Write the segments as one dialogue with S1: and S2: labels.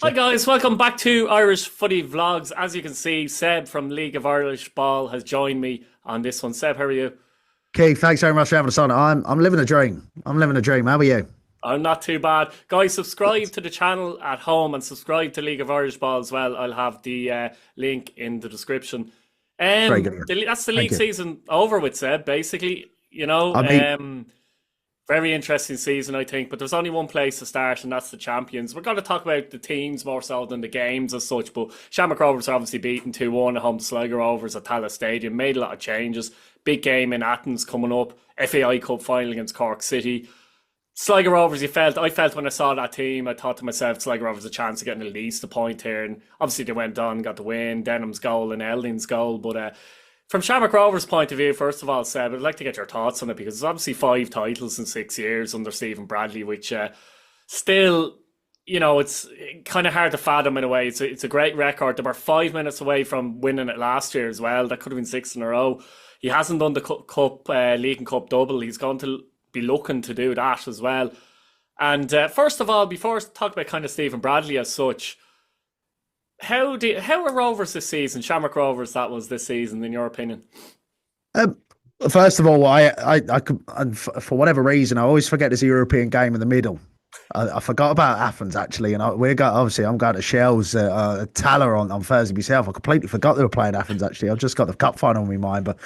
S1: Hi guys, welcome back to Irish Footy Vlogs. As you can see, Seb from League of Irish Ball has joined me on this one. Seb, how are you?
S2: Keith, thanks very much for having us on. I'm living a dream. I'm living a dream. How are you?
S1: I'm not too bad. Guys, subscribe to the channel at home and subscribe to League of Irish Ball as well. I'll have the link in the description.
S2: Very good.
S1: That's the
S2: Thank
S1: league
S2: you.
S1: season over with, Seb, basically. You know,
S2: I mean,
S1: very interesting season, I think, but there's only one place to start, and that's the champions. We're going to talk about the teams more so than the games as such, but Shamrock Rovers are obviously beaten 2-1 at home to Sligo Rovers at Tallaght Stadium, made a lot of changes. Big game in Athens coming up, FAI Cup final against Cork City. Sligo Rovers, I felt when I saw that team, I thought to myself, Sligo Rovers a chance of getting at least a point here, and obviously they went on, got the win, Denham's goal and Elding's goal, but from Shamrock Rovers' point of view, first of all, Seb, I'd like to get your thoughts on it because it's obviously 5 titles in 6 years under Stephen Bradley, which still, you know, it's kind of hard to fathom in a way. It's a great record. They were 5 minutes away from winning it last year as well. That could have been 6 in a row. He hasn't done the League and Cup double. He's going to be looking to do that as well. And first of all, before I talk about kind of Stephen Bradley as such, how are Rovers this season? Shamrock Rovers, that was this season, in your opinion.
S2: um, first of all, I could, for whatever reason, I always forget there's a European game in the middle. I forgot about Athens actually, and I'm going to Shells Tallaght on Thursday myself. I completely forgot they were playing Athens actually. I've just got the cup final in my mind, but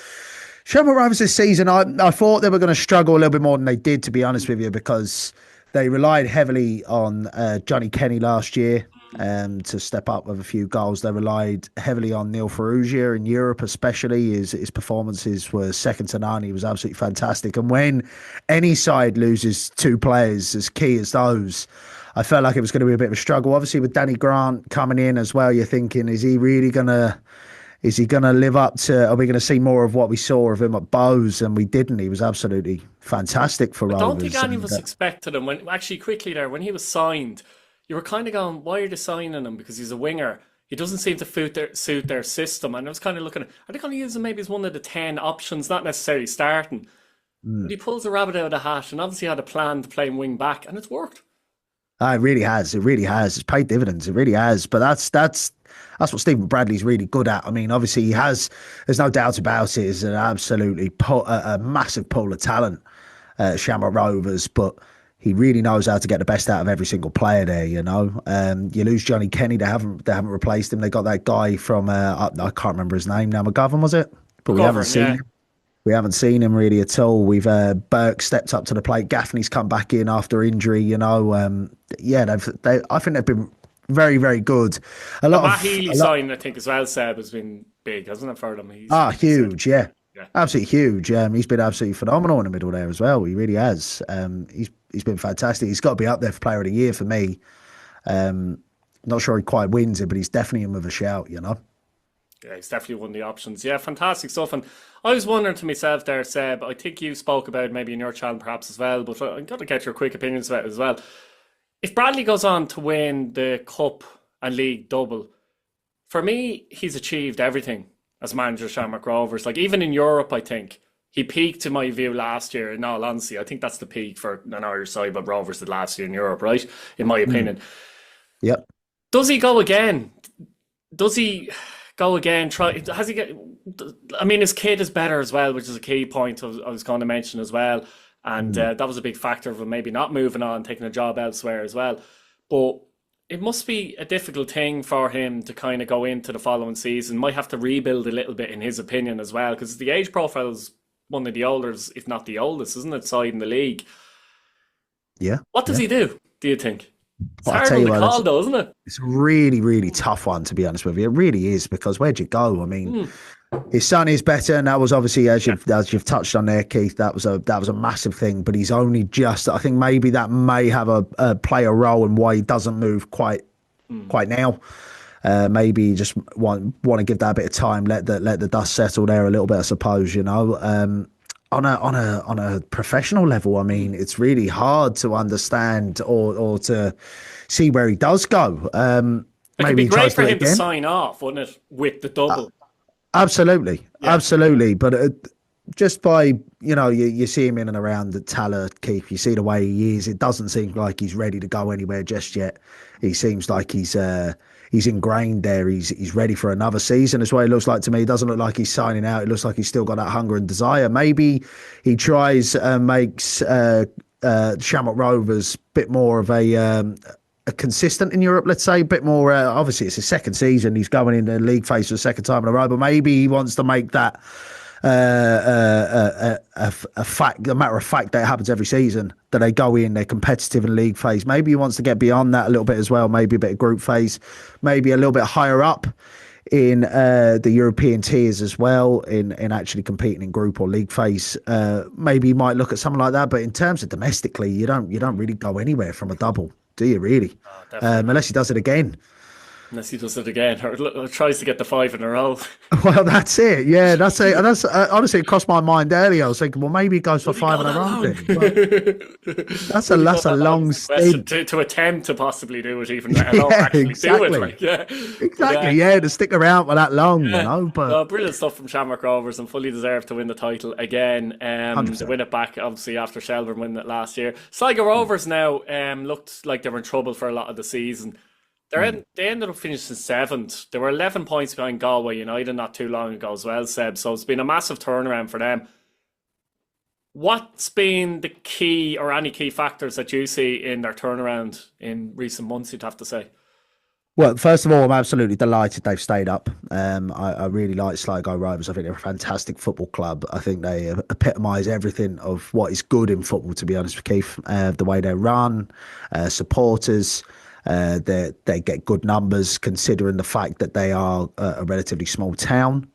S2: Shamrock Rovers this season, I thought they were going to struggle a little bit more than they did, to be honest with you, because they relied heavily on Johnny Kenny last year to step up with a few goals. They relied heavily on Neil Ferrugia in Europe, especially. His performances were second to none. He was absolutely fantastic. And when any side loses 2 players as key as those, I felt like it was going to be a bit of a struggle. Obviously, with Danny Grant coming in as well, you're thinking, is he going to live up to, are we going to see more of what we saw of him at Bows? And we didn't. He was absolutely fantastic for
S1: I
S2: Rovers.
S1: don't think any of us expected him. When actually, quickly there, when he was signed, you were kind of going, why are they signing him? Because he's a winger. He doesn't seem to suit their system. And I was kind of looking at, are they going to use him maybe as one of the 10 options, not necessarily starting? But he pulls a rabbit out of the hat and obviously had a plan to play him wing back, and it's worked.
S2: It really has. It really has. It's paid dividends. It really has. But that's what Stephen Bradley's really good at. I mean, obviously he has. There's no doubt about it. Is an absolutely a massive pool of talent, Shamrock Rovers. But he really knows how to get the best out of every single player there. You know, you lose Johnny Kenny. They haven't replaced him. They got that guy from I can't remember his name now. McGovern, was it? But we haven't seen him. We haven't seen him really at all. We've Burke stepped up to the plate. Gaffney's come back in after injury. You know, I think they've been very, very good.
S1: Matt Healy sign, I think, as well, Seb, has been big, hasn't it, for them?
S2: Huge, yeah. Absolutely huge. He's been absolutely phenomenal in the middle there as well. He really has. He's been fantastic. He's got to be up there for Player of the Year for me. Not sure he quite wins it, but he's definitely in with a shout, you know.
S1: Yeah, he's definitely one of the options. Yeah, fantastic stuff. And I was wondering to myself there, Seb, I think you spoke about it maybe in your channel perhaps as well, but I'm going to get your quick opinions about it as well. If Bradley goes on to win the Cup and League double, for me, he's achieved everything as manager of Shamrock Rovers. Like, even in Europe, I think he peaked, in my view, last year. In all honesty, I think that's the peak for an Irish side, but Rovers did last year in Europe, right? In my opinion.
S2: Yep.
S1: Does he go again? Does he go again? Has he get? I mean, his kid is better as well, which is a key point I was going to mention as well. And that was a big factor of him maybe not moving on, taking a job elsewhere as well. But it must be a difficult thing for him to kind of go into the following season. Might have to rebuild a little bit, in his opinion, as well, because the age profile is one of the oldest, if not the oldest, isn't it, side in the league?
S2: Yeah.
S1: What does he do you think? It's
S2: Well,
S1: hard on the call, though, isn't it?
S2: it's a really, really tough one, to be honest with you. It really is, because where'd you go? I mean, his son is better, and that was obviously, as you've touched on there, Keith, that was a massive thing. But he's only just, I think maybe that may have a play a role in why he doesn't move quite now. Maybe you just want to give that a bit of time, let the dust settle there a little bit, I suppose. You know, on a professional level, I mean, it's really hard to understand or to see where he does go.
S1: It could be great for him to sign off, wouldn't it, with the double?
S2: Absolutely. But just by you see him in and around the Tala, Keith. You see the way he is. It doesn't seem like he's ready to go anywhere just yet. He seems like he's ingrained there. He's ready for another season. That's what it looks like to me. It doesn't look like he's signing out. It looks like he's still got that hunger and desire. Maybe he tries and makes Shamrock Rovers a bit more of a consistent in Europe, let's say, a bit more. Obviously, it's his second season. He's going in the league phase for the second time in a row, but maybe he wants to make that a fact, a matter of fact that it happens every season that they go in, they're competitive in league phase. Maybe he wants to get beyond that a little bit as well. Maybe a bit of group phase, maybe a little bit higher up in the European tiers as well, in actually competing in group or league phase. Maybe you might look at something like that. But in terms of domestically, you don't really go anywhere from a double, do you really? Unless he does it again.
S1: Unless he does it again, or tries to get the 5 in a row.
S2: Well, that's it. Yeah, that's it. And that's honestly, it crossed my mind earlier. I was thinking, well, maybe he goes for 5 in a row. That's a long stint
S1: to attempt to possibly do it, even let alone actually
S2: exactly.
S1: do it. Like,
S2: exactly. To stick around for that long, But
S1: brilliant stuff from Shamrock Rovers, and fully deserved to win the title again. To win it back, obviously after Shelbourne winning it last year. Sligo Rovers now looked like they were in trouble for a lot of the season. They ended up finishing 7th. They were 11 points behind Galway United not too long ago as well, Seb. So it's been a massive turnaround for them. What's been the key or any key factors that you see in their turnaround in recent months, you'd have to say?
S2: Well, first of all, I'm absolutely delighted they've stayed up. I really like Sligo Rovers. I think they're a fantastic football club. I think they epitomise everything of what is good in football, to be honest with Keith. The way they run, supporters... They get good numbers considering the fact that they are a relatively small town,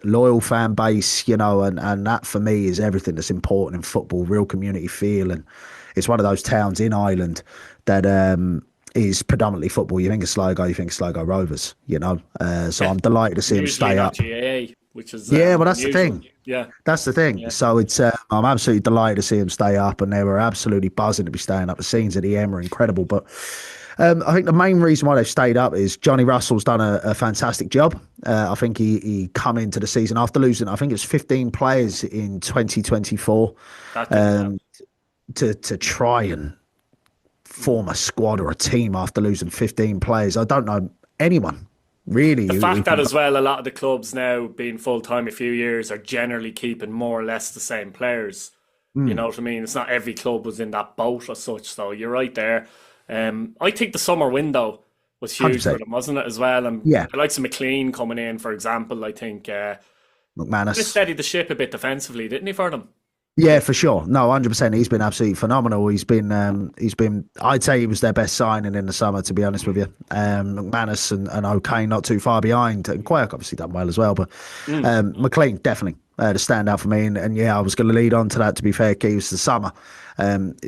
S2: loyal fan base, and that for me is everything that's important in football, real community feel. And it's one of those towns in Ireland that is predominantly football. You think of Sligo, you think of Sligo Rovers, so I'm delighted to see them stay up.
S1: GAA, which is
S2: well, that's unusual. The thing.
S1: Yeah,
S2: that's the thing. Yeah. So it's I'm absolutely delighted to see them stay up, and they were absolutely buzzing to be staying up. The scenes at the M are incredible, but I think the main reason why they've stayed up is Johnny Russell's done a fantastic job. I think he come into the season after losing, I think it's 15 players in 2024, to try and form a squad or a team after losing 15 players. I don't know anyone. Really,
S1: the fact that as well, a lot of the clubs now being full time a few years are generally keeping more or less the same players. You know what I mean? It's not every club was in that boat as such. So you're right there. I think the summer window was huge 100%. For them, wasn't it, as well? And the likes of McLean coming in, for example, I think
S2: McManus
S1: just steadied the ship a bit defensively, didn't he, for them?
S2: Yeah, for sure. No, 100%. He's been absolutely phenomenal. He's been. I'd say he was their best signing in the summer, to be honest with you. McManus and O'Kane not too far behind, and Quirk obviously done well as well. But McLean definitely the standout for me. And I was going to lead on to that. To be fair, Keys, the summer.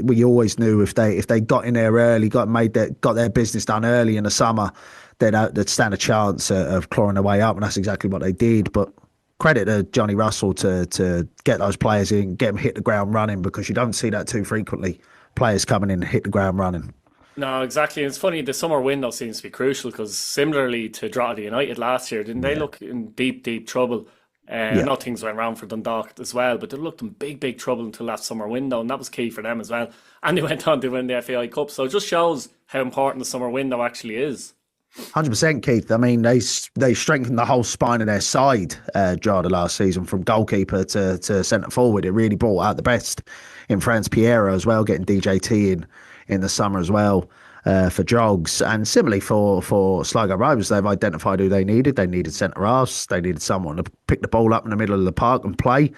S2: We always knew if they got in there early, got their business done early in the summer, they'd stand a chance of clawing their way up, and that's exactly what they did. But credit to Johnny Russell to get those players in, get them hit the ground running, because you don't see that too frequently. Players coming in and hit the ground running.
S1: No, exactly. It's funny, the summer window seems to be crucial, because similarly to Drogheda United last year, didn't they look in deep trouble? I know things went wrong for Dundalk as well, but they looked in big trouble until that summer window, and that was key for them as well. And they went on to win the FAI Cup, so it just shows how important the summer window actually is.
S2: 100%, Keith. I mean, they strengthened the whole spine of their side, Drogheda last season, from goalkeeper to centre forward. It really brought out the best in France Piero as well, getting DJT in the summer as well for Drogs. And similarly for Sligo Rovers, they've identified who they needed. They needed centre halves. They needed someone to pick the ball up in the middle of the park and play.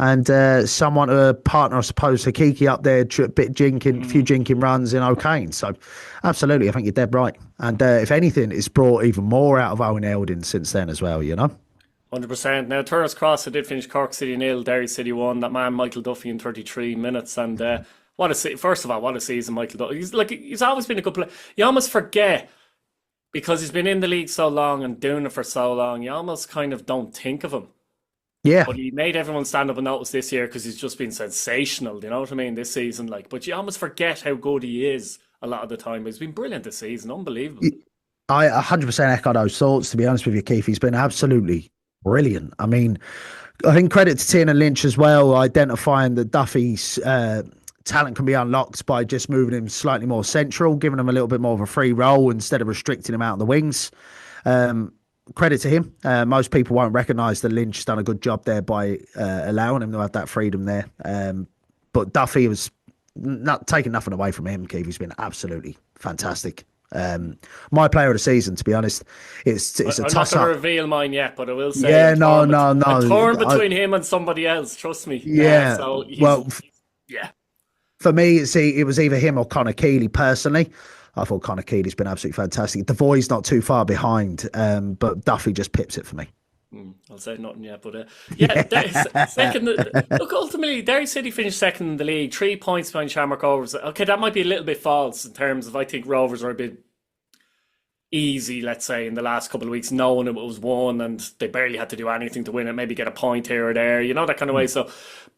S2: And someone to partner, I suppose, to Kiki up there, few jinking runs in O'Kane. So, absolutely, I think you're dead right. And if anything, it's brought even more out of Owen Eldon since then as well,
S1: 100%. Now, Turner's Cross, it did finish Cork City 0, Derry City 1. That man, Michael Duffy, in 33 minutes. And first of all, what a season Michael Duffy. He's always been a good player. You almost forget, because he's been in the league so long and doing it for so long, you almost kind of don't think of him.
S2: Yeah.
S1: But he made everyone stand up and notice this year, because he's just been sensational, you know what I mean, this season. But you almost forget how good he is a lot of the time. He's been brilliant this season, unbelievable.
S2: I 100% echo those thoughts, to be honest with you, Keith. He's been absolutely brilliant. I mean, I think credit to Tiernan Lynch as well, identifying that Duffy's talent can be unlocked by just moving him slightly more central, giving him a little bit more of a free role instead of restricting him out on the wings. Credit to him. Most people won't recognise that Lynch has done a good job there by allowing him to have that freedom there. But Duffy was not taking nothing away from him. Keith, he's been absolutely fantastic. My player of the season, to be honest, it's a
S1: I'm not
S2: toss
S1: going to
S2: up.
S1: reveal mine yet, but I will say
S2: Yeah, no, no,
S1: I'm torn
S2: no.
S1: between him and somebody else. Trust me.
S2: Yeah,
S1: So
S2: well,
S1: yeah.
S2: for me, it was either him or Connor Keeley personally. I thought Connor Keeley's been absolutely fantastic. Devoy's not too far behind, but Duffy just pips it for me.
S1: I'll say nothing yet, but yeah, second. Look, ultimately, Derry City finished second in the league, 3 points behind Shamrock Rovers. Okay, that might be a little bit false in terms of I think Rovers are a bit easy, let's say, in the last couple of weeks, knowing it was won and they barely had to do anything to win it, maybe get a point here or there, that kind of way. So,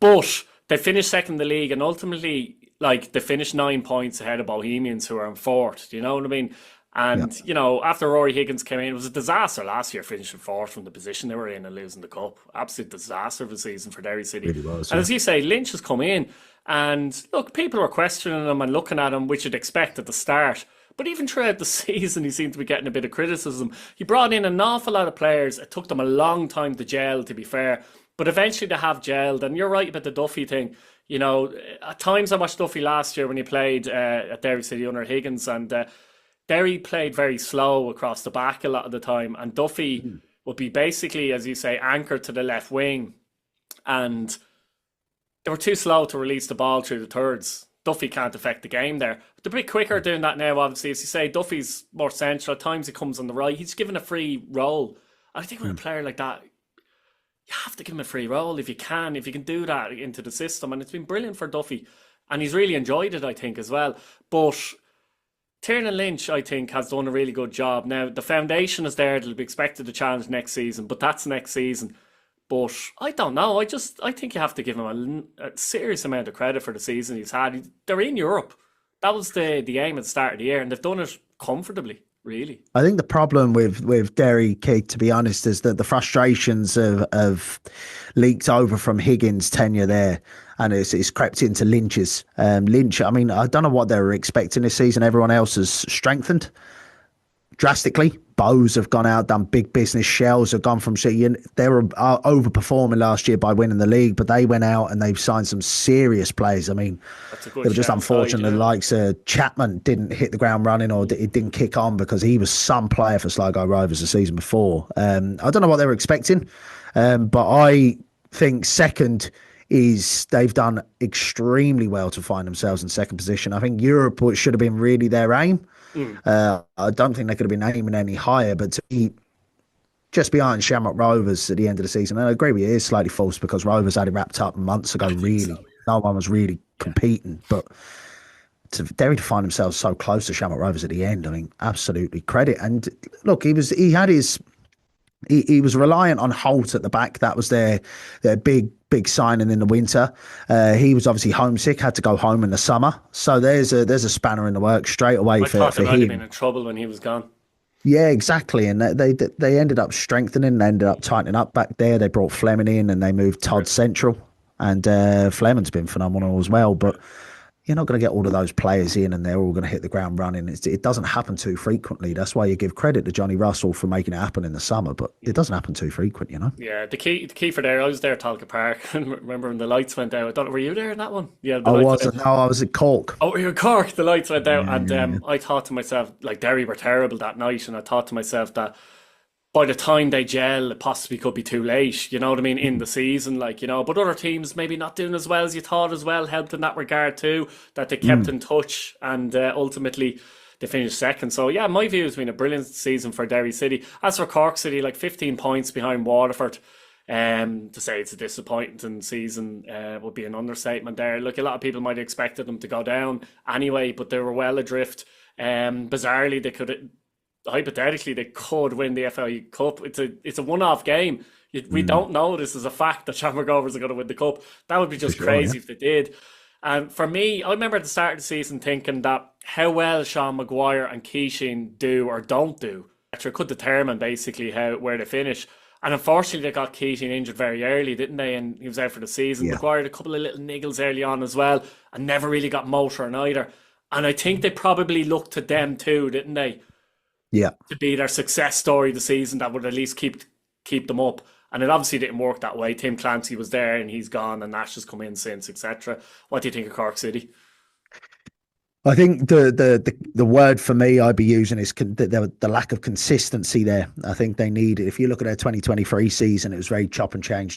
S1: but they finished second in the league, and ultimately, like, they finished 9 points ahead of Bohemians, who are in fourth. Do you know what I mean? And, after Rory Higgins came in, it was a disaster last year, finishing fourth from the position they were in and losing the cup. Absolute disaster of a season for Derry City.
S2: Really was,
S1: and as you say, Lynch has come in, and look, people are questioning him and looking at him, which you'd expect at the start. But even throughout the season, he seemed to be getting a bit of criticism. He brought in an awful lot of players. It took them a long time to gel, to be fair. But eventually they have gelled. And you're right about the Duffy thing. At times I watched Duffy last year when he played at Derry City under Higgins. And Derry played very slow across the back a lot of the time. And Duffy would be basically, as you say, anchored to the left wing. And they were too slow to release the ball through the thirds. Duffy can't affect the game there. But they're a bit quicker doing that now, obviously. As you say, Duffy's more central. At times he comes on the right. He's given a free role. I think with a player like that, you have to give him a free role if you can do that into the system. And it's been brilliant for Duffy. And he's really enjoyed it, I think, as well. But Tiernan Lynch, I think, has done a really good job. Now, the foundation is there. They'll be expected to challenge next season. But that's next season. But I don't know. I think you have to give him a serious amount of credit for the season he's had. They're in Europe. That was the aim at the start of the year, and they've done it comfortably, really.
S2: I think the problem with Derry, Keith, to be honest, is that the frustrations have leaked over from Higgins' tenure there, and it's crept into Lynch's. Lynch, I mean, I don't know what they were expecting this season. Everyone else has strengthened drastically. Bows have gone out, done big business. Shells have gone from City. They were overperforming last year by winning the league, but they went out and they've signed some serious players. I mean, they were just unfortunate. The likes of Chapman didn't hit the ground running, or it didn't kick on, because he was some player for Sligo Rovers the season before. I don't know what they were expecting, but I think second is they've done extremely well to find themselves in second position. I think Europe should have been really their aim. I don't think they could have been aiming any higher, but to be just behind Shamrock Rovers at the end of the season, and I agree with you, it is slightly false because Rovers had it wrapped up months ago, really. No one was really competing, but to Derry to find themselves so close to Shamrock Rovers at the end, I mean, absolutely credit. And look, he was reliant on Holt at the back. That was their big signing in the winter. He was obviously homesick, had to go home in the summer. So there's a spanner in the works straight away for him.
S1: I thought they might have been in trouble when he was gone.
S2: Yeah, exactly. And they ended up strengthening, they ended up tightening up back there. They brought Fleming in and they moved Todd central. And Fleming's been phenomenal as well. But you're not going to get all of those players in and they're all going to hit the ground running. It doesn't happen too frequently. That's why you give credit to Johnny Russell for making it happen in the summer, but it doesn't happen too frequent,
S1: Yeah, the key for there, I was there at Talca Park, and remember when the lights went out. I don't know, were you there in that one? Yeah,
S2: I wasn't. No, I was at Cork.
S1: Oh, you were at Cork. The lights went out, and I thought to myself, like, Derry were terrible that night, and I thought to myself that by the time they gel, it possibly could be too late, you know what I mean, in the season, but other teams maybe not doing as well as you thought as well, helped in that regard too, that they kept in touch, and ultimately they finished second. So yeah, my view has been a brilliant season for Derry City. As for Cork City, 15 points behind Waterford, to say it's a disappointing season would be an understatement there. Look, a lot of people might have expected them to go down anyway, but they were well adrift. Bizarrely, hypothetically they could win the FA Cup. It's a one-off game. We don't know this is a fact that Shamrock Rovers are going to win the cup. That would be just crazy if they did. And for me, I remember at the start of the season thinking that how well Sean Maguire and Keishin do or don't do actually could determine basically where they finish. And unfortunately, they got Keating injured very early, didn't they? And he was out for the season.
S2: Yeah.
S1: Maguire had a couple of little niggles early on as well, and never really got motoring either. And I think they probably looked to them too, didn't they?
S2: Yeah.
S1: To be their success story the season that would at least keep them up. And it obviously didn't work that way. Tim Clancy was there and he's gone, and Nash has come in since, etc. What do you think of Cork City?
S2: I think the word for me I'd be using is the lack of consistency there. I think they need, if you look at their 2023 season, it was very chop and change.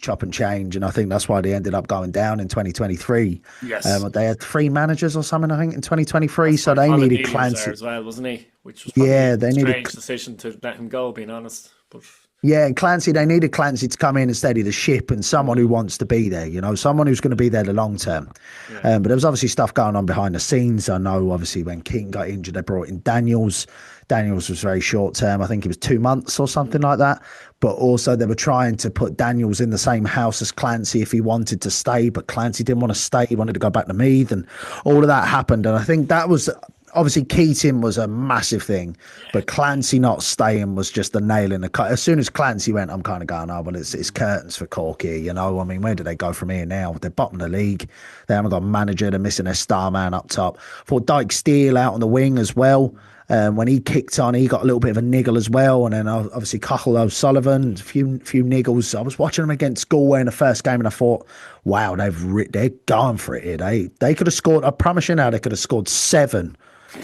S2: And I think that's why they ended up going down in 2023.
S1: Yes.
S2: They had 3 managers or something, I think, in 2023. So they needed Clancy.
S1: There as well, wasn't he? Which was probably a strange decision to let him go, being honest. But
S2: yeah, and Clancy, they needed Clancy to come in and steady the ship, and someone who wants to be there, someone who's going to be there the long term.
S1: Yeah.
S2: But there was obviously stuff going on behind the scenes. I know, obviously, when King got injured, they brought in Daniels. Daniels was very short term. I think it was 2 months or something like that. But also they were trying to put Daniels in the same house as Clancy if he wanted to stay, but Clancy didn't want to stay. He wanted to go back to Meath, and all of that happened. And I think that was... Obviously, Keating was a massive thing, but Clancy not staying was just the nail in the cut. As soon as Clancy went, I'm kind of going, oh, well, it's curtains for Cork here, I mean, where do they go from here now? They're bottom of the league. They haven't got a manager. They're missing their star man up top. Thought Dyke Steele out on the wing as well. When he kicked on, he got a little bit of a niggle as well. And then obviously Cahill O'Sullivan, a few niggles. I was watching them against Galway in the first game, and I thought, wow, they're going for it here. They could have scored, I promise you now, they could have scored 7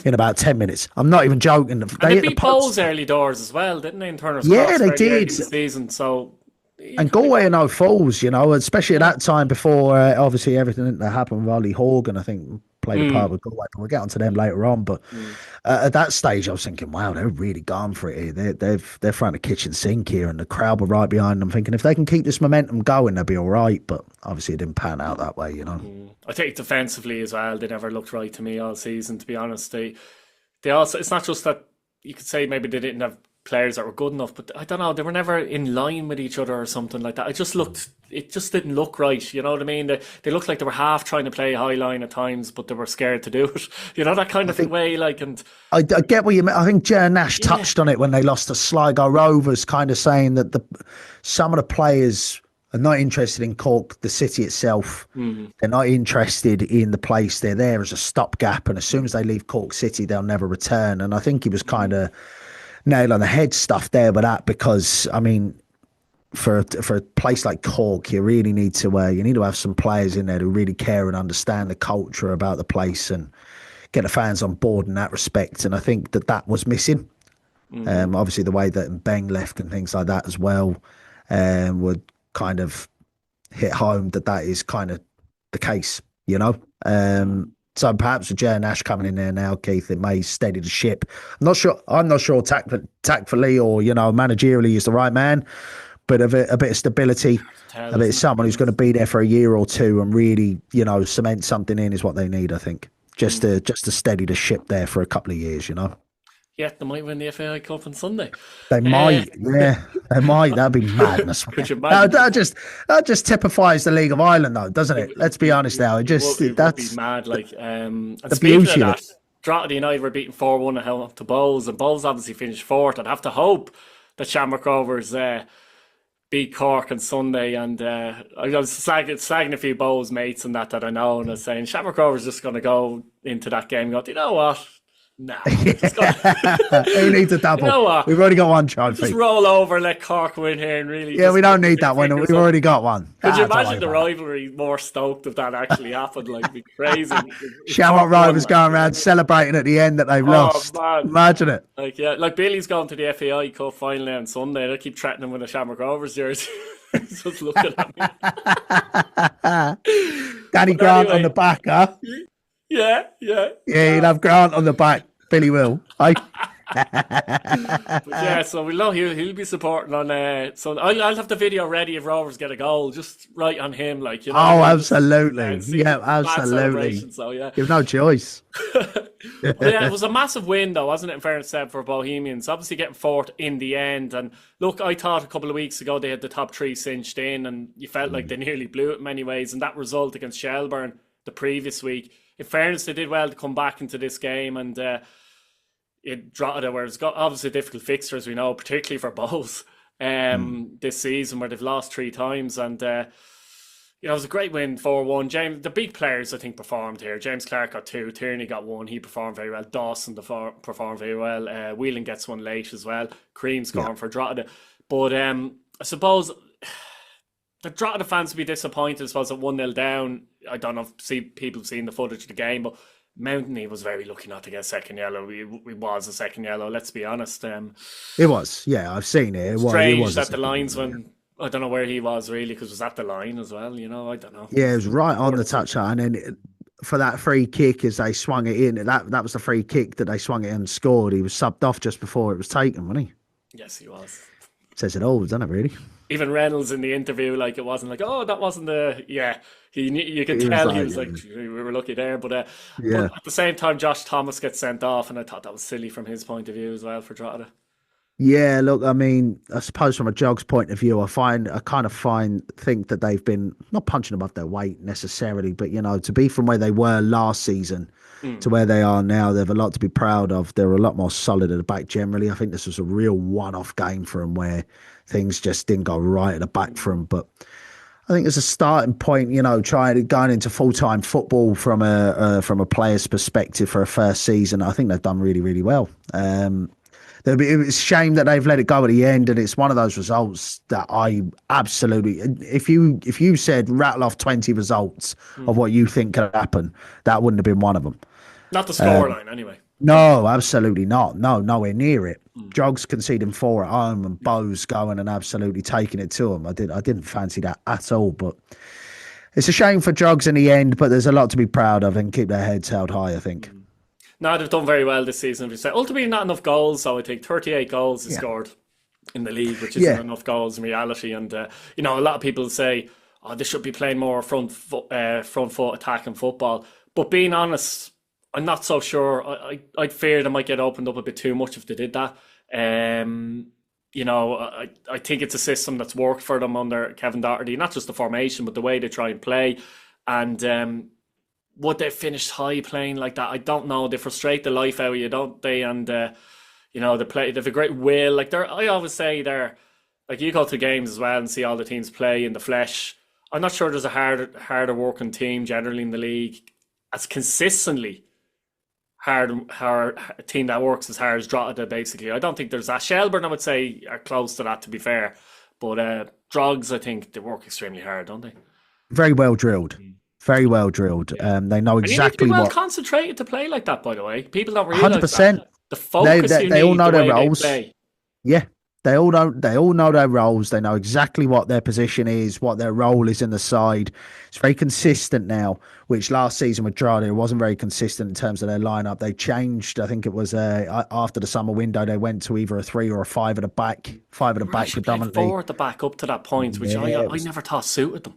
S2: in about 10 minutes. I'm not even joking.
S1: They beat Bohs early doors as well, didn't they, in Turner's
S2: Yeah,
S1: Cross
S2: they did.
S1: The season, so...
S2: And Galway are no fools, especially at that time before, obviously, everything that happened with Ollie Horgan, I think, played a part with Galway. But we'll get onto them later on. But at that stage, I was thinking, wow, they're really gone for it here. They're throwing a kitchen sink here, and the crowd were right behind them, thinking if they can keep this momentum going, they'll be all right. But obviously, it didn't pan out that way,
S1: I think defensively as well, they never looked right to me all season, to be honest. They also, it's not just that you could say maybe they didn't have players that were good enough, but I don't know, they were never in line with each other or something like that. It just didn't look right, you know what I mean? They looked like they were half trying to play high line at times, but they were scared to do it. That kind of way, like, and... I
S2: get what you mean. I think Jer Nash touched on it when they lost to Sligo Rovers, kind of saying that some of the players are not interested in Cork, the city itself. They're not interested in the place. They're there as a stopgap, and as soon as they leave Cork City, they'll never return. And I think he was kind of nail on the head stuff there with that, because I mean, for a place like Cork, you really need to have some players in there who really care and understand the culture about the place and get the fans on board in that respect. And I think that was missing. Obviously, the way that Beng left and things like that as well would kind of hit home that is kind of the case, So perhaps with Jer Nash coming in there now, Keith, it may steady the ship. I'm not sure tactfully or managerially is the right man, but a bit of stability, a bit of someone who's going to be there for a year or two and really cement something in is what they need. I think just to steady the ship there for a couple of years.
S1: Yeah, they might win the FAI Cup on Sunday.
S2: They might, yeah. They might. That'd be madness.
S1: Could you imagine?
S2: That just typifies the League of Ireland, though, doesn't it? Let's be honest now.
S1: It would be mad. Like, and
S2: the
S1: speaking
S2: beauty
S1: of
S2: of
S1: that, Drogheda United were beaten 4-1 at home to Bohs, and Bohs obviously finished 4th. I'd have to hope that Shamrock Rovers beat Cork on Sunday. And I was slagging a few Bohs mates and that I know, and I was saying Shamrock Rovers just going to go into that game and go, do you know what? No. Who
S2: needs a double?
S1: You know what?
S2: We've already got one trophy.
S1: Just roll over and let Cork win here and really...
S2: Yeah, we don't need that one. We've already got one.
S1: Could you imagine the rivalry more stoked if that actually happened? Like, it'd be crazy.
S2: Shamrock Rovers going around celebrating at the end that they've lost. Man. Imagine it.
S1: Like Billy's going to the FAI Cup final on Sunday. They keep threatening with a Shamrock Rovers jersey. He's just looking at
S2: me. Danny Grant on the back, huh?
S1: Yeah.
S2: He'd have Grant on the back. Billy will.
S1: But yeah, so we know he'll be supporting on. So I'll have the video ready if Rovers get a goal, just right on him, like
S2: Oh, absolutely, yeah, absolutely.
S1: So yeah,
S2: you've no choice.
S1: Yeah, it was a massive win, though, wasn't it? In fairness said, for Bohemians, obviously getting 4th in the end. And look, I thought a couple of weeks ago they had the top 3 cinched in, and you felt like they nearly blew it in many ways. And that result against Shelbourne the previous week, in fairness, they did well to come back into this game, and it Drogheda, where it's got obviously difficult fixtures, we know, particularly for Bohs. this season, where they've lost 3 times. And it was a great win, 4-1. James, the big players I think performed here. James Clark got 2, Tierney got 1. He performed very well. Dawson performed very well. Whelan gets 1 late as well. Cream scoring for Drogheda. But I suppose the Drogheda fans would be disappointed, I suppose, at 1-0 down. I don't know if people seen the footage of the game, but Mountain, was very lucky not to get a second yellow. It was a second yellow, let's be honest.
S2: It was, yeah, I've seen it.
S1: Strange
S2: it was
S1: that the linesman, I don't know where he was really, because it was at the line as well, I don't know.
S2: Yeah, it was right on the touchline. And then for that free kick, as they swung it in, that was the free kick that they swung it in and scored. He was subbed off just before it was taken, wasn't he?
S1: Yes, he was.
S2: Says it all, doesn't it, really?
S1: Even Reynolds in the interview, it wasn't like, oh, that wasn't the... Yeah, you could tell he was like, we were lucky there. But at the same time, Josh Thomas gets sent off, and I thought that was silly from his point of view as well for Drogheda.
S2: Yeah, look, I mean, I suppose from a Jog's point of view, think that they've been not punching above their weight necessarily, but to be from where they were last season to where they are now, they have a lot to be proud of. They're a lot more solid at the back generally. I think this was a real one-off game for them where things just didn't go right at the back for them. But I think as a starting point, going into full-time football from a player's perspective for a first season, I think they've done really, really well. It's a shame that they've let it go at the end, and it's one of those results that I absolutely. If you said rattle off 20 results of what you think could happen, that wouldn't have been one of them.
S1: Not the scoreline, anyway.
S2: No, absolutely not. No, nowhere near it. Jogs conceding 4 at home, and Bows going and absolutely taking it to them. I didn't fancy that at all, but it's a shame for Jogs in the end. But there's a lot to be proud of, and keep their heads held high, I think.
S1: No, they've done very well this season. Ultimately, not enough goals. So I think 38 goals is scored in the league, which isn't enough goals in reality. And a lot of people say, "Oh, they should be playing more front foot attacking football." But being honest, I'm not so sure. I'd fear they might get opened up a bit too much if they did that. I think it's a system that's worked for them under Kevin Doherty. Not just the formation, but the way they try and play. And would they finish high playing like that? I don't know. They frustrate the life out of you, don't they? And they play. They've a great will. I always say they're like, you go to games as well and see all the teams play in the flesh. I'm not sure there's a harder working team generally in the league as consistently hard team that works as hard as Drogheda. Basically, I don't think there's that. Shelbourne, I would say, are close to that, to be fair. But Drogs, I think they work extremely hard, don't they?
S2: Very well drilled. Very well drilled. They know exactly
S1: what.
S2: Well
S1: concentrated to play like that, by the way. People don't realize
S2: 100%.
S1: That. The focus
S2: they all know their roles.
S1: Play.
S2: Yeah, they all know their roles. They know exactly what their position is, what their role is in the side. It's very consistent now, which last season with Drogheda, it wasn't very consistent in terms of their lineup. They changed. I think it was after the summer window, they went to either a 3 or a 5 at the back. 5 at the back predominantly.
S1: 4 at the back up to that point, which I never thought suited them.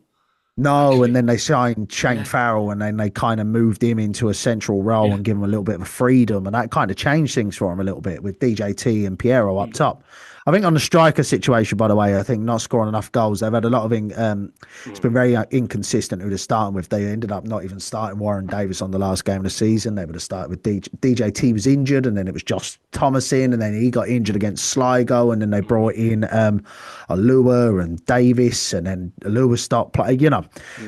S2: No, and then they signed Shane Farrell, and then they kind of moved him into a central role and give him a little bit of freedom, and that kind of changed things for him a little bit with DJT and Piero up top. I think on the striker situation, by the way, I think not scoring enough goals. They've had a lot of it's been very inconsistent who they're starting with. They ended up not even starting Warren Davis on the last game of the season. They would have started with DJT was injured, and then it was Josh Thomas in, and then he got injured against Sligo, and then they brought in Alua and Davis, and then Alua stopped playing. And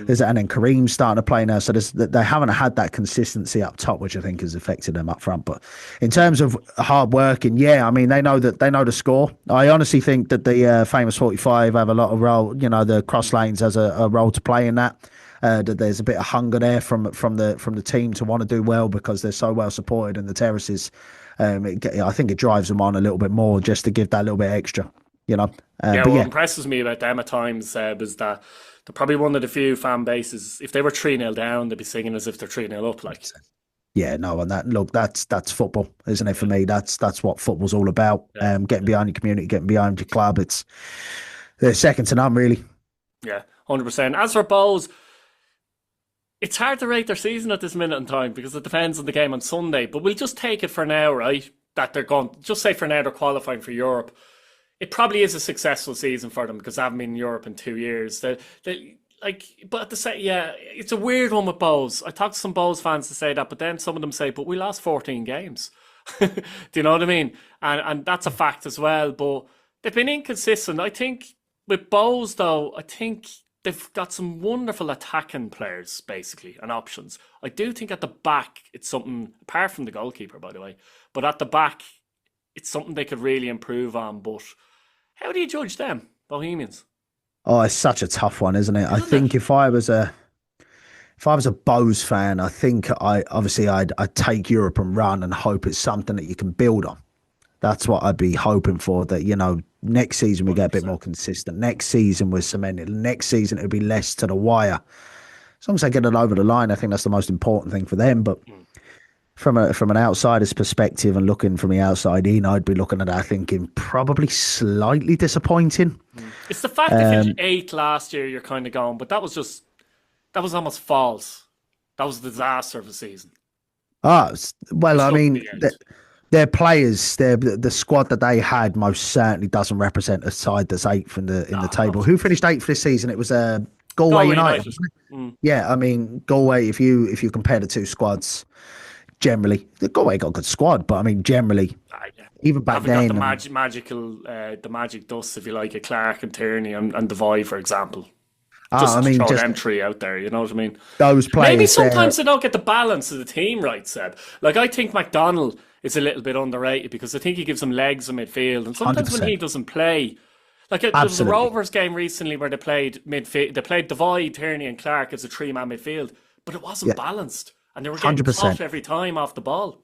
S2: then Kareem starting to play now. So they haven't had that consistency up top, which I think has affected them up front. But in terms of hard working, I mean, they know the score. I honestly think that the famous 45 have a lot of role. The cross lanes has a role to play in that. That there's a bit of hunger there from the team to want to do well because they're so well supported in the terraces. I think it drives them on a little bit more just to give that little bit extra. What
S1: impresses me about them at times is that they're probably one of the few fan bases. If they were 3-0 down, they'd be singing as if they're 3-0 up.
S2: Yeah, no, and that's football, isn't it? For me, that's what football's all about. Getting behind your community, getting behind your club. They're second to none, really.
S1: Yeah, 100%. As for Bows, it's hard to rate their season at this minute in time because it depends on the game on Sunday. But we'll just take it for now, right? That they're going. Just say for now they're qualifying for Europe. It probably is a successful season for them because they haven't been in Europe in 2 years. But at the same, it's a weird one with Bows. I talked to some Bows fans to say that, but then some of them say, but we lost 14 games. Do you know what I mean? And that's a fact as well. But they've been inconsistent. I think with Bows, though, I think they've got some wonderful attacking players, basically, and options. I do think at the back, it's something, apart from the goalkeeper, by the way, but at the back, it's something they could really improve on. But how do you judge them, Bohemians?
S2: Oh, it's such a tough one, isn't it? I think if I was a Bows fan, I think I'd take Europe and run and hope it's something that you can build on. That's what I'd be hoping for. That next season we get a bit more consistent. Next season we're cemented. Next season it'll be less to the wire. As long as they get it over the line, I think that's the most important thing for them. But from an outsider's perspective and looking from the outside in, I'd be looking at that thinking probably slightly disappointing.
S1: It's the fact they finished 8th last year. You're kind of going, but that was almost false. That was a disaster of a season.
S2: Well, I mean, their players, the squad that they had most certainly doesn't represent a side that's 8th in the table. Who finished 8th this season? It was Galway United. Yeah, I mean, Galway, if you compare the two squads, generally, Galway got a good squad, but I mean, generally, even back then,
S1: got the magic dust, if you like, of Clark and Tierney and Devoy, for example. Just throw them three out there, you know what I mean?
S2: Those players.
S1: Maybe sometimes they don't get the balance of the team right, Seb. Like, I think McDonald is a little bit underrated because I think he gives them legs in midfield, and sometimes 100%. When he doesn't play, like there was a Rovers game recently where they played midfield. They played Devoy, Tierney, and Clark as a 3-man midfield, but it wasn't balanced, and they were getting caught every time off the ball.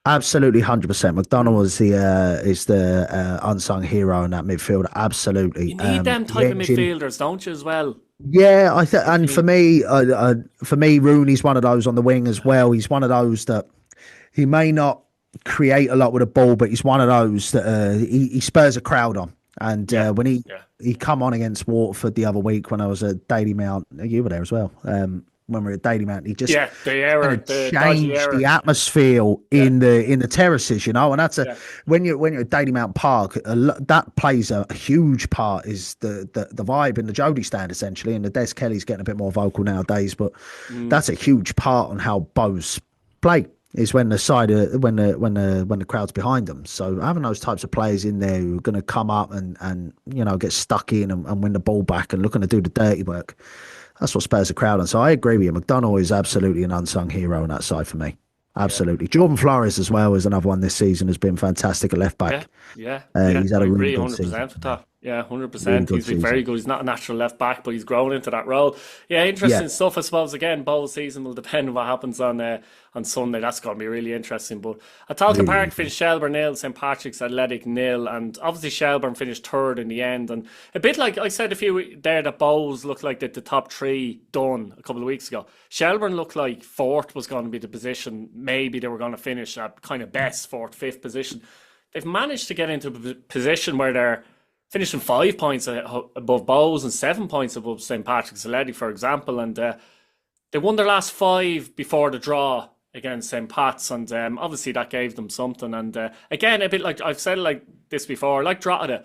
S2: Absolutely, 100%. McDonald is the unsung hero in that midfield. Absolutely,
S1: you need them type of midfielders, don't you? As well.
S2: Yeah, and for me, Rooney's one of those on the wing as well. He's one of those that he may not create a lot with a ball, but he's one of those that he spurs a crowd on. And when he come on against Waterford the other week when I was at Daily Mount, you were there as well. When we were at Daily Mount, he just
S1: changed
S2: the atmosphere in the terraces, and that's when you're at Daily Mount Park, that plays a huge part. Is the vibe in the Jody stand essentially, and the Des Kelly's getting a bit more vocal nowadays, but that's a huge part on how Bows play. Is when the crowd's behind them. So having those types of players in there who are going to come up and get stuck in and win the ball back and looking to do the dirty work. That's what spurs the crowd on. So I agree with you. McDonald is absolutely an unsung hero on that side for me. Absolutely. Jordan Flores as well is another one this season, has been fantastic at left back.
S1: Yeah.
S2: He's had a really good
S1: 100%
S2: season.
S1: with that. Yeah, 100%. He's been very good. He's not a natural left back, but he's grown into that role. Yeah, interesting stuff. I suppose, again, bowl season will depend on what happens on Sunday. That's going to be really interesting. But at Talca Park finished Shelbourne 0, St. Patrick's Athletic 0, and obviously Shelbourne finished 3rd in the end. And a bit like I said a few there, that bowls looked like the top 3 done a couple of weeks ago. Shelbourne looked like 4th was going to be the position. Maybe they were going to finish at kind of best 4th, 5th position. They've managed to get into a position where they're finishing 5 points above Bows and 7 points above St. Patrick's Athletic, for example. And they won their last 5 before the draw against St. Pat's, and obviously that gave them something. And again, a bit like I've said like this before, like Drogheda,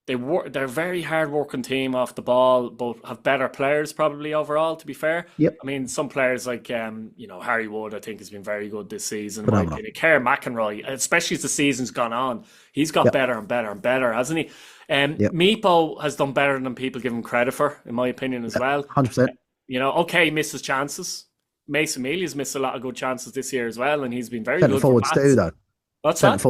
S1: they're a very hard-working team off the ball, but have better players probably overall, to be fair.
S2: Yep.
S1: I mean, some players like, Harry Wood, I think, has been very good this season. Kerr McEnroy, especially as the season's gone on, he's got better and better and better, hasn't he? Meepo has done better than people give him credit for, in my opinion, as well.
S2: 100%.
S1: Okay, misses chances. Mason Mealy's missed a lot of good chances this year as well, and he's been very
S2: Centre
S1: good.
S2: Forwards do, though.
S1: What's that?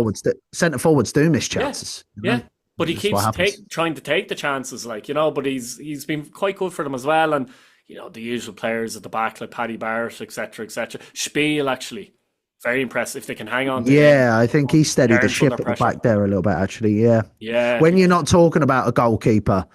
S2: Centre forwards do miss chances.
S1: Yeah. But he keeps trying to take the chances, but he's been quite good for them as well. And, the usual players at the back, like Paddy Barrett, etc., etc. Spiel, actually, very impressive if they can hang on to him.
S2: I think he steadied the ship at the back there a little bit, actually,
S1: Yeah.
S2: When you're not talking about a goalkeeper,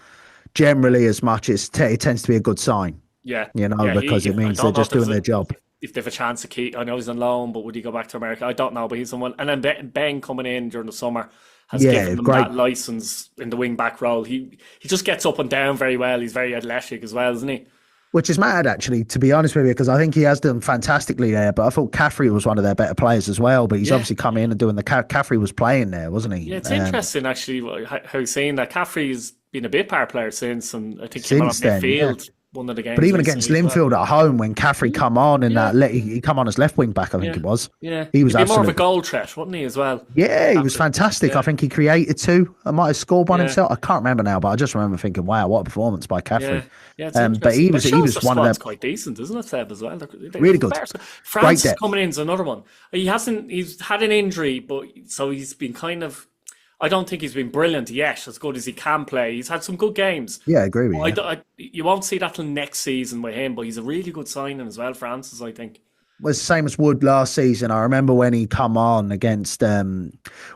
S2: generally as much, it tends to be a good sign.
S1: Yeah.
S2: Because it means they're just doing their job.
S1: If they have a chance to keep, I know he's on loan, but would he go back to America? I don't know, but he's someone. And then Ben coming in during the summer has given him that license in the wing back role. He just gets up and down very well. He's very athletic as well, isn't he?
S2: Which is mad, actually, to be honest with you, because I think he has done fantastically there. But I thought Caffrey was one of their better players as well. But he's obviously come in and doing Caffrey was playing there, wasn't he?
S1: Yeah, it's interesting actually how he's saying that Caffrey's been a bit power player since, and I think came on midfield. one of the
S2: But
S1: games
S2: even against
S1: recently as well.
S2: Linfield at home, when Caffrey come on in
S1: Yeah,
S2: he come on as left wing back, I think
S1: yeah,
S2: it was.
S1: yeah.
S2: He was
S1: He'd be more of a
S2: absolutely,
S1: goal threat, wouldn't he, as well?
S2: yeah, he was
S1: Caffrey.
S2: fantastic. I
S1: Yeah,
S2: think he created two. I might have scored one
S1: yeah,
S2: himself. I can't remember now, but I just remember thinking, wow, what a performance by
S1: yeah.
S2: Caffrey.
S1: Yeah, it's
S2: But
S1: interesting. But it
S2: he
S1: shows
S2: was
S1: their
S2: one of
S1: squad's
S2: them
S1: quite decent, isn't it, Seb, as well?
S2: really good, great
S1: Francis
S2: depth.
S1: coming in is another one. He's had an injury, but so he's been kind of, I don't think he's been brilliant yet, as good as he can play. He's had some good games.
S2: Yeah, I agree with you.
S1: You won't see that till next season with him, but he's a really good signing as well, Francis, I think.
S2: Was the same as Wood last season. I remember when he come on against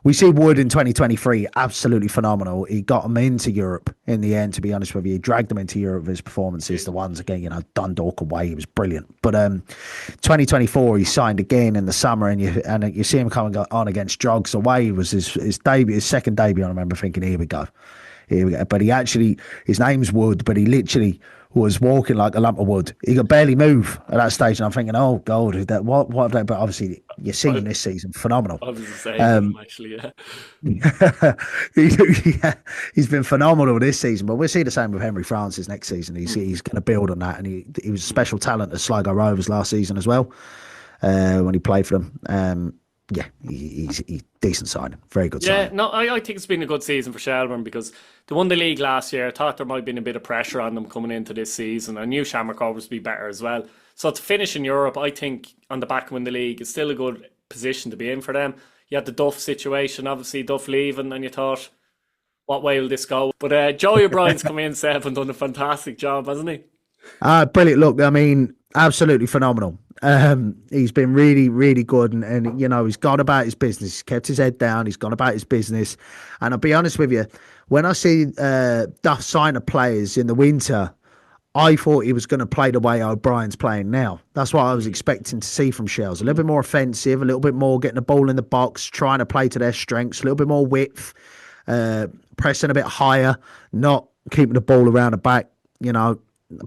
S2: we see Wood in 2023 absolutely phenomenal. He got him into Europe in the end, to be honest with you. He dragged them into Europe with his performances. The ones again, Dundalk away, he was brilliant. But 2024 he signed again in the summer, and you see him coming on against Drogs away. It was his debut, his second debut. I remember thinking, here we go. But his name's Wood, but he literally was walking like a lump of wood. He could barely move at that stage, and I'm thinking, oh God, what? But obviously, you're seeing him this season, phenomenal.
S1: I was the same, actually,
S2: He's been phenomenal this season, but we'll see the same with Henry Francis next season. He's going to build on that, and he was a special talent at Sligo Rovers last season as well when he played for them. He's decent signing, very good signing.
S1: Yeah, no, I think it's been a good season for Shelbourne because they won the league last year. I thought there might have been a bit of pressure on them coming into this season. I knew Shamrock Rovers would be better as well. So to finish in Europe, I think on the back of win the league, it's still a good position to be in for them. You had the Duff situation, obviously Duff leaving, and you thought, what way will this go? But Joey O'Brien's come in, Seb, and done a fantastic job, hasn't he?
S2: Brilliant. Look, I mean, absolutely phenomenal. He's been really, really good, and he's gone about his business. He's kept his head down. He's gone about his business. And I'll be honest with you, when I see Duff sign of players in the winter, I thought he was going to play the way O'Brien's playing now. That's what I was expecting to see from Shells. A little bit more offensive, a little bit more getting the ball in the box, trying to play to their strengths, a little bit more width, pressing a bit higher, not keeping the ball around the back,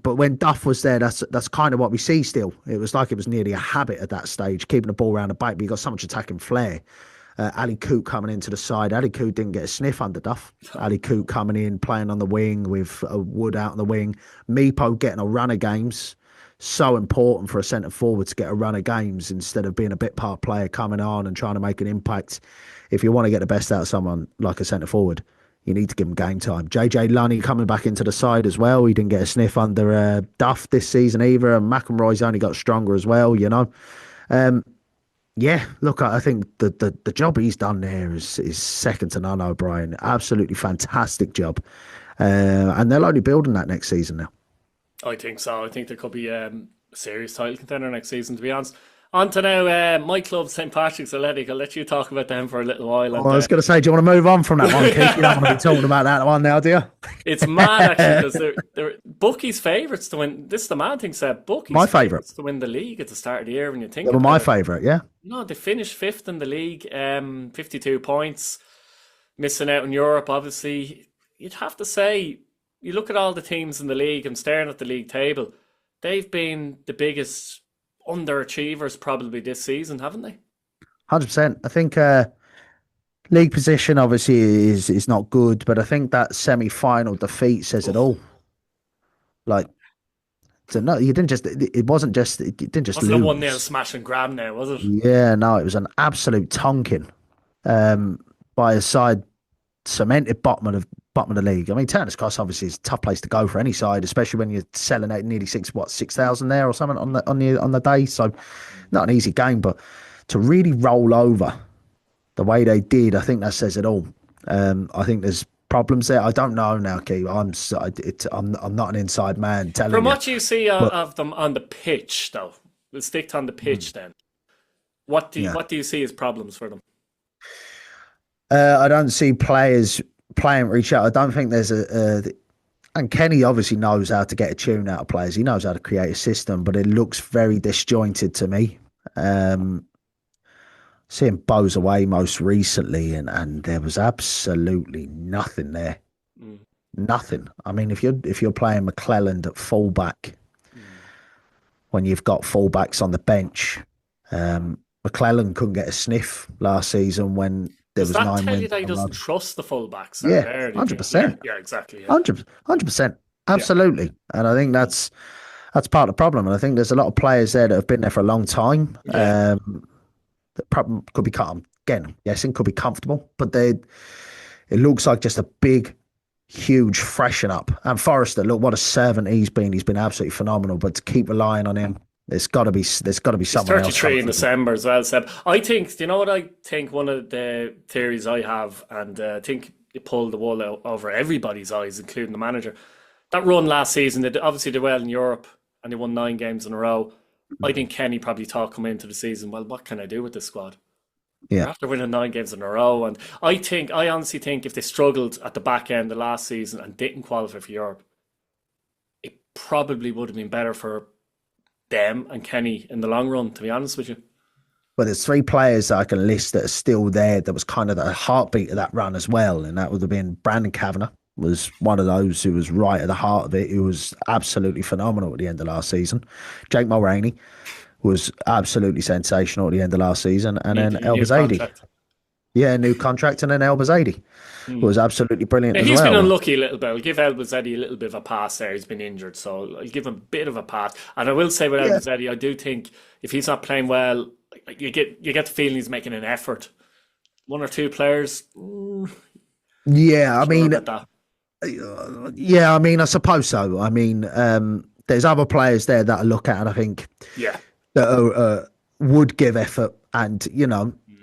S2: But when Duff was there, that's kind of what we see still. It was like it was nearly a habit at that stage, keeping the ball around the back, but you got so much attacking flair. Ali Coote coming into the side. Ali Coote didn't get a sniff under Duff. Ali Coote coming in, playing on the wing with Wood out on the wing. Meepo getting a run of games. So important for a centre forward to get a run of games instead of being a bit part player coming on and trying to make an impact. If you want to get the best out of someone like a centre forward, you need to give him game time. JJ Lunny coming back into the side as well. He didn't get a sniff under Duff this season either. And McEnroy's only got stronger as well, look, I think the job he's done there is second to none, O'Brien. Absolutely fantastic job. And they'll only build on that next season now.
S1: I think so. I think there could be a serious title contender next season, to be honest. On to now, my club, St. Patrick's Athletic. I'll let you talk about them for a little while. And,
S2: I was going to say, do you want to move on from that one, Keith? You don't want to be talking about that one now, do you?
S1: It's mad, actually, because they're Bucky's favourites to win. This is the mad thing, Seb. Bucky's
S2: my favourite
S1: to win the league at the start of the year when you think
S2: they were my favourite, yeah.
S1: No, they finished fifth in the league, 52 points, missing out in Europe, obviously. You'd have to say, you look at all the teams in the league and staring at the league table, they've been the biggest underachievers probably this season, haven't they?
S2: 100%. I think league position obviously is not good, but I think that semi-final defeat says it all. Like, so no, you didn't just. It wasn't just. It didn't just.
S1: Wasn't
S2: lose.
S1: a 1-0 smash and grab now, was it?
S2: Yeah, no, it was an absolute tonking by a side cemented bottom of the league. I mean, Turner's Cross obviously is a tough place to go for any side, especially when you're selling out nearly 6,000 there or something on the day. So not an easy game, but to really roll over the way they did, I think that says it all. I think there's problems there. I don't know now, Keith. I'm not an inside man telling you.
S1: From what you see of them on the pitch, though, we'll stick on the pitch then. What do you see as problems for them?
S2: I don't see players playing for each other. I don't think there's and Kenny obviously knows how to get a tune out of players. He knows how to create a system, but it looks very disjointed to me. Seeing Bowes away most recently, and there was absolutely nothing there. Nothing. I mean, if you're playing McClelland at fullback, when you've got fullbacks on the bench, McClelland couldn't get a sniff last season when there was 9 wins.
S1: Does that tell you that he doesn't trust the fullbacks?
S2: Yeah, 100%.
S1: Yeah, exactly. Yeah.
S2: 100%.
S1: Yeah,
S2: Absolutely. And I think that's part of the problem. And I think there's a lot of players there that have been there for a long time.
S1: yeah.
S2: The problem could be again, yes, it could be comfortable, but it looks like just a big, huge freshen up. And Forrester, look what a servant he's been. He's been absolutely phenomenal. But to keep relying on him, there's got to be
S1: He's
S2: someone else
S1: 33
S2: coming
S1: in
S2: through.
S1: December as well, Seb. I think, do you know what I think? One of the theories I have, and I think it pulled the wool over everybody's eyes, including the manager. That run last season, they obviously did well in Europe and they won 9 games in a row. I think Kenny probably thought coming into the season, well, what can I do with this squad?
S2: Yeah.
S1: They're after winning 9 games in a row. And I honestly think if they struggled at the back end of last season and didn't qualify for Europe, it probably would have been better for them and Kenny in the long run, to be honest with you.
S2: But there's three players that I can list that are still there. That was kind of the heartbeat of that run as well, and that would have been Brandon Kavanagh was one of those who was right at the heart of it. He was absolutely phenomenal at the end of last season. Jake Mulroney was absolutely sensational at the end of last season, and then
S1: New
S2: El Zadie,
S1: contract.
S2: yeah, new contract, and then El Zadie
S1: Hmm.
S2: was absolutely brilliant
S1: Yeah,
S2: as
S1: he's been
S2: well.
S1: unlucky a little bit. I'll give Elbouzedi a little bit of a pass there. He's been injured, so I'll give him a bit of a pass. And I will say with
S2: Yeah,
S1: Elbouzedi, I do think if he's not playing well, you get the feeling he's making an effort. One or two players,
S2: yeah. I
S1: sure
S2: mean,
S1: about that.
S2: yeah. I mean, I suppose so. I mean, there's other players there that I look at, and I think
S1: Yeah.
S2: that would give effort, and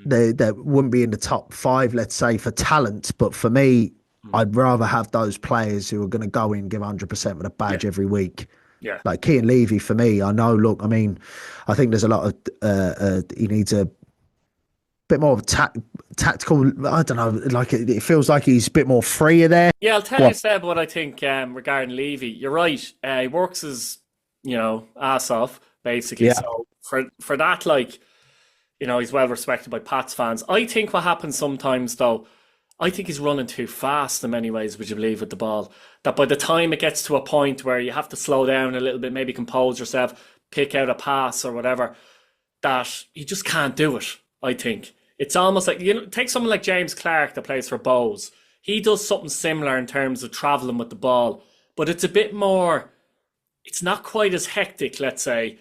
S2: they wouldn't be in the top five, let's say, for talent. But for me,
S1: Mm.
S2: I'd rather have those players who are going to go in, give 100% with a
S1: Yeah.
S2: badge every week.
S1: Yeah.
S2: Like Kean Levy, for me, I know. Look, I mean, I think there's a lot of he needs a bit more of a tactical. I don't know. Like it feels like he's a bit more freer there.
S1: Yeah, I'll tell you,
S2: What?
S1: Seb, what I think regarding Levy. You're right. He works his, ass off, basically.
S2: Yeah,
S1: So for that, like, he's well respected by Pats fans. I think what happens sometimes, though, I think he's running too fast in many ways, would you believe, with the ball. That by the time it gets to a point where you have to slow down a little bit, maybe compose yourself, pick out a pass or whatever, that you just can't do it, I think. It's almost like, take someone like James Clark that plays for Bows. He does something similar in terms of travelling with the ball, but it's a bit more, it's not quite as hectic, let's say.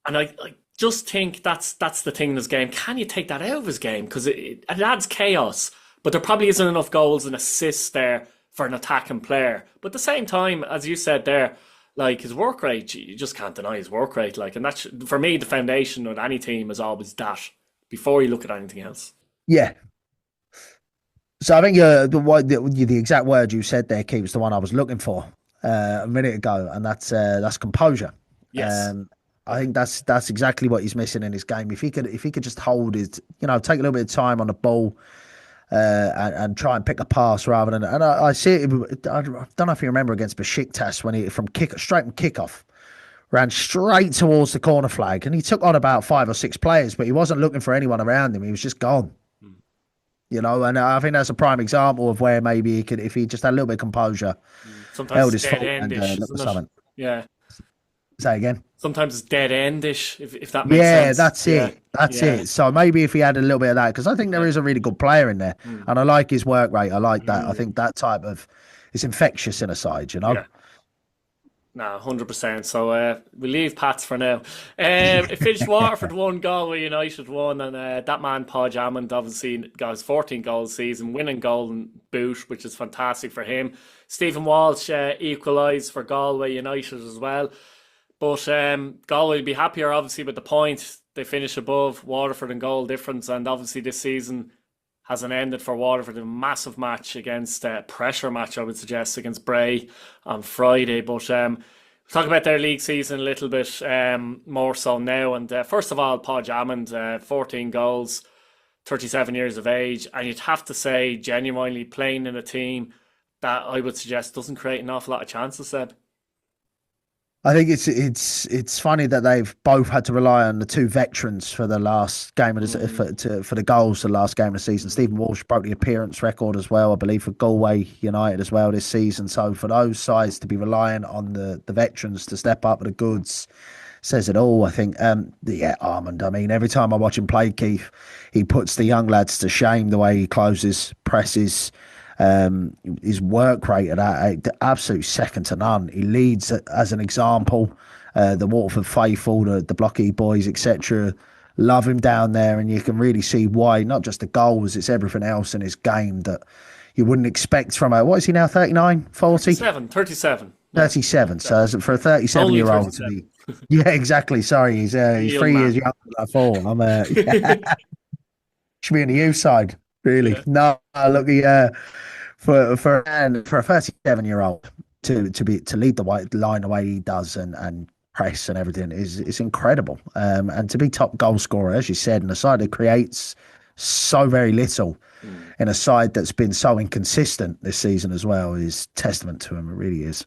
S1: And I just think that's the thing in his game. Can you take that out of his game? Because it adds chaos. But there probably isn't enough goals and assists there for an attacking player. But at the same time, as you said there, like his work rate, you just can't deny his work rate. Like, and that's for me the foundation of any team is always that before you look at anything else.
S2: yeah. So I think the exact word you said there, Keith, was the one I was looking for a minute ago, and that's composure.
S1: Yes.
S2: Um, I think that's exactly what he's missing in his game. If he could just hold his, take a little bit of time on the ball, and try and pick a pass rather than. And I see it. I don't know if you remember against Besiktas when he straight from kickoff ran straight towards the corner flag, and he took on about 5 or 6 players, but he wasn't looking for anyone around him. He was just gone. And I think that's a prime example of where maybe he could, if he just had a little bit of composure,
S1: Sometimes
S2: held
S1: it's
S2: his
S1: dead
S2: fault and
S1: endish,
S2: looked for
S1: isn't it?
S2: something.
S1: Yeah.
S2: Say again.
S1: Sometimes it's dead endish, if that makes
S2: Yeah,
S1: sense.
S2: that's
S1: Yeah.
S2: it. That's
S1: Yeah.
S2: it. So maybe if he had a little bit of that, because I think there is a really good player in there,
S1: Mm.
S2: and I like his work rate. I like that. I
S1: Mm.
S2: think that type of it's infectious in a side.
S1: Yeah. No, 100%. So we leave Pats for now. It finished Waterford 1, Galway United 1, and that man, Paul Hammond, obviously got his 14 goal season, winning golden boot, which is fantastic for him. Stephen Walsh equalised for Galway United as well. But Galway will be happier, obviously, with the point. They finish above Waterford in goal difference, and obviously this season hasn't ended for Waterford. A massive match against pressure match, I would suggest, against Bray on Friday. But talk about their league season a little bit more so now. And first of all, Paul Hammond, 14 goals, 37 years of age, and you'd have to say genuinely playing in a team that I would suggest doesn't create an awful lot of chances, Seb.
S2: I think it's funny that they've both had to rely on the two veterans for the last game of the,
S1: Mm,
S2: for the goals for the last game of the season.
S1: mm,
S2: Stephen Walsh broke the appearance record as well, I believe, for Galway United as well this season. So for those sides to be relying on the veterans to step up with the goods says it all. I think, yeah, Armand. I mean, every time I watch him play, Keith, he puts the young lads to shame the way he closes, presses. His work rate at that absolute second to none. He leads as an example. The Waterford faithful, the Blocky boys, etc., love him down there, and you can really see why. Not just the goals, it's everything else in his game that you wouldn't expect from a, what is he now, 39, 40?
S1: 37.
S2: 37. So for a 37-year-old to be, yeah, exactly. Sorry, he's 3 years younger than I thought. Should be on the youth side, really. Yeah. No, look, for a 37-year-old to lead the line the way he does and press and everything is incredible. And to be top goal scorer, as you said, in a side that creates so very little, in a side that's been so inconsistent this season as well, is testament to him. It really is.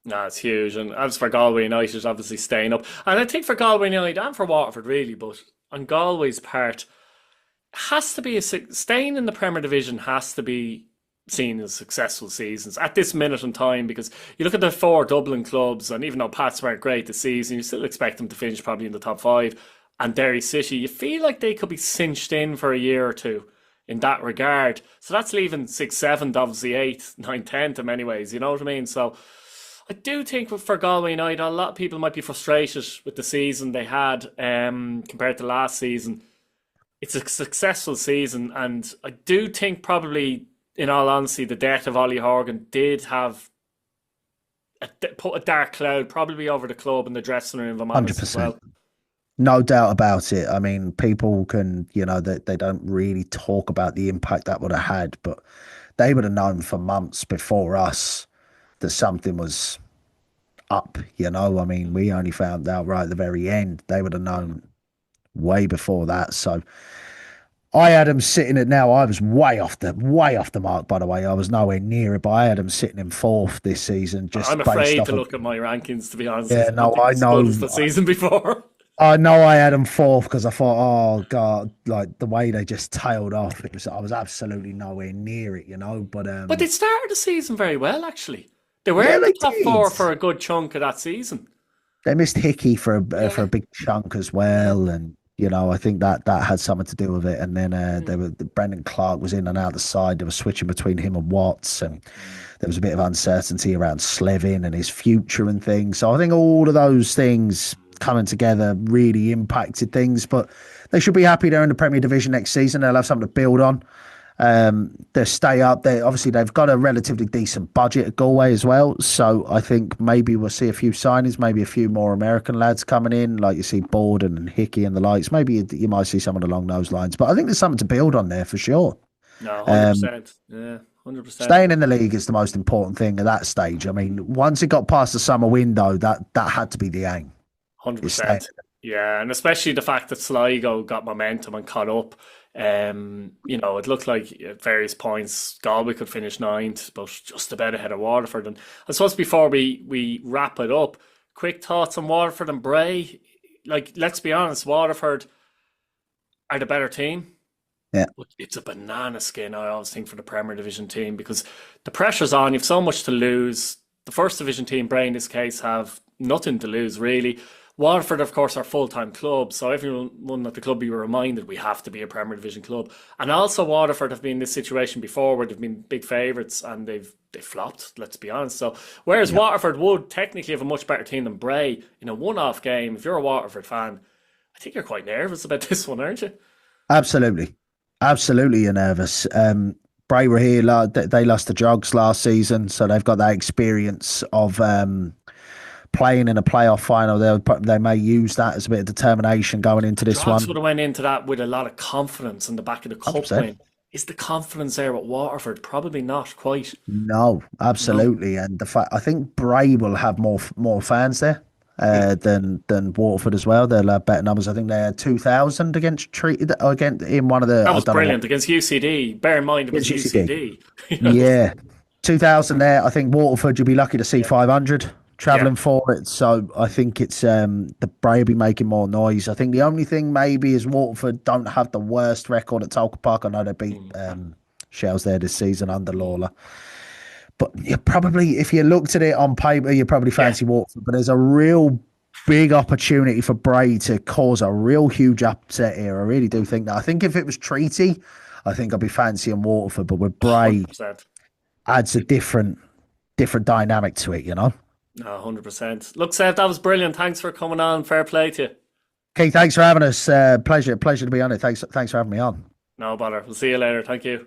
S1: No, it's huge. And as for Galway United, obviously staying up. And I think for Galway United and for Waterford, really, but on Galway's part, has to be staying in the Premier Division has to be seen as successful seasons at this minute in time, because you look at the 4 Dublin clubs, and even though Pats weren't great this season, you still expect them to finish probably in the top 5. And Derry City, you feel like they could be cinched in for a year or two in that regard. So that's leaving 6th, 7th, obviously 8th, 9th, 10th in many ways, you know what I mean? So I do think for Galway United, a lot of people might be frustrated with the season they had compared to last season. It's a successful season, and I do think probably, in all honesty, the death of Ollie Horgan did have put a dark cloud probably over the club and the dressing room, if I'm honest, 100%. As well.
S2: No doubt about it. I mean, people can, they don't really talk about the impact that would have had, but they would have known for months before us that something was up, I mean, we only found out right at the very end. They would have known way before that. So I had them sitting at, now I was way off the mark, by the way. I was nowhere near it, but I had them sitting in 4th this season.
S1: I'm afraid to look at my rankings, to be honest.
S2: Yeah, no, I know.
S1: The season before.
S2: I know I had them 4th because I thought, oh God, like the way they just tailed off. I was absolutely nowhere near it, But
S1: they started the season very well, actually. They were in the top 4 for a good chunk of that season.
S2: They missed Hickey for a big chunk as well, and I think that had something to do with it. And then Brendan Clark was in and out the side. They were switching between him and Watts, and there was a bit of uncertainty around Slevin and his future and things. So I think all of those things coming together really impacted things. But they should be happy they're in the Premier Division next season. They'll have something to build on. They'll stay up. They've got a relatively decent budget at Galway as well. So I think maybe we'll see a few signings, maybe a few more American lads coming in, like you see Borden and Hickey and the likes. Maybe you might see someone along those lines. But I think there's something to build on there for sure.
S1: No, 100%. Yeah, 100%.
S2: Staying in the league is the most important thing at that stage. I mean, once it got past the summer window, that had to be the aim.
S1: 100%. Yeah, and especially the fact that Sligo got momentum and caught up. It looked like at various points Galway could finish 9th, but just about ahead of Waterford. And I suppose before we wrap it up, quick thoughts on Waterford and Bray. Like, let's be honest, Waterford are the better team.
S2: Yeah,
S1: but it's a banana skin, I always think, for the Premier Division team, because the pressure's on. You've so much to lose. The First Division team, Bray in this case, have nothing to lose really. Waterford, of course, are full-time clubs, so everyone at the club be reminded we have to be a Premier Division club. And also Waterford have been in this situation before where they've been big favourites and they've flopped, let's be honest. So whereas Waterford would technically have a much better team than Bray in a one-off game, if you're a Waterford fan, I think you're quite nervous about this one, aren't you?
S2: Absolutely you're nervous. Bray were here, they lost to Drogs last season, so they've got that experience of playing in a playoff final. They may use that as a bit of determination going into this one.
S1: Would have went into that with a lot of confidence in the back of the cup 100%. Win. Is the confidence there at Waterford? Probably not quite.
S2: No, absolutely. No. And the fact, I think Bray will have more fans there than Waterford as well. They'll have better numbers. I think they had 2,000 against in one of the.
S1: That was brilliant against UCD. Bear in mind it was UCD.
S2: Yeah, 2,000 there. I think Waterford, you'll be lucky to see 500. Travelling for it, so I think it's the Bray will be making more noise. I think the only thing maybe is Waterford don't have the worst record at Talca Park. I know they beat Shells there this season under Lawler, but you probably, if you looked at it on paper, you probably fancy Waterford. But there's a real big opportunity for Bray to cause a real huge upset here. I really do think that. I think if it was treaty, I think I'd be fancying Waterford, but with Bray. 100%. adds a different dynamic to it, you know.
S1: No, 100%. Look, Seb, that was brilliant. Thanks for coming on. Fair play to you.
S2: Okay, thanks for having us. Pleasure to be on it. Thanks for having me on.
S1: No bother. We'll see you later. Thank you.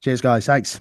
S2: Cheers, guys. Thanks.